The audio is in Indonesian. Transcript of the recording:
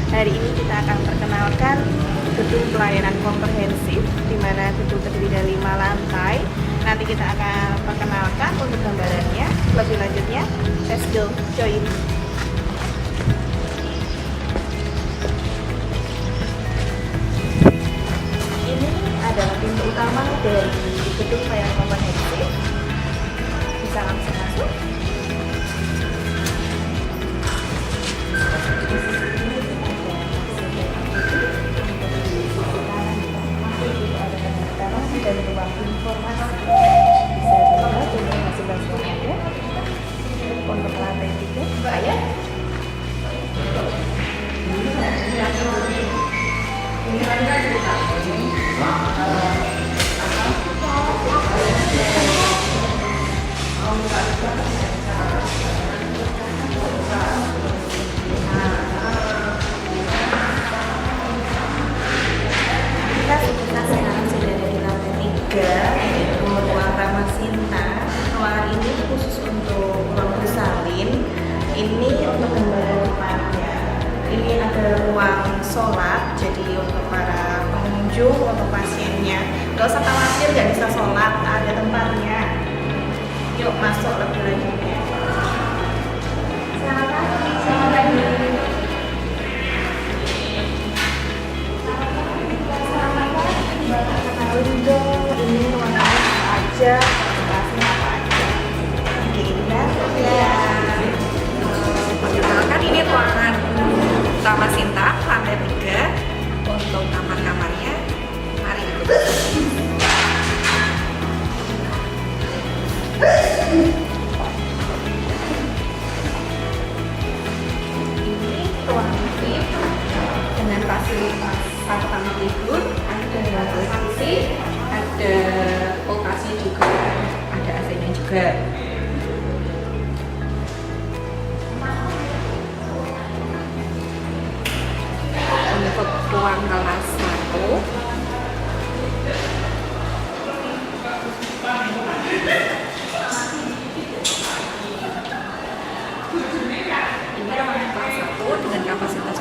Hari ini kita akan perkenalkan gedung pelayanan komprehensif, di mana gedung terdiri dari 5 lantai. Nanti kita akan perkenalkan untuk gambarannya. Lebih lanjutnya, let's go, join. Ini adalah pintu utama dari gedung pelayanan komprehensif. Bisa langsung masuk. Dan ruang informasi bisa dilihat informasi bahasanya untuk lantai 3 ya. Yaitu ruang ramah Sinta. Ruangan ini khusus untuk ruang bersalin. Ini untuk gambaran depannya. Ini ada ruang sholat, jadi untuk para pengunjung, untuk pasiennya. Gak usah khawatir gak bisa sholat, ada tempatnya. Yuk masuk lebih lanjutnya. Selamat pagi. Ini ruangannya apa aja, lokasinya apa aja. Indah ya. Perkenalkan, ini ruangan utama Sinta, lantai 3. Untuk kamar-kamarnya, mari ikut. Ini ruang VIP dengan fasilitas kamar tidur, ada televisi, ada kulkasnya juga, ada AC-nya juga. Untuk ruang kelas 1, ini ruangan kelas 1 dengan kapasitas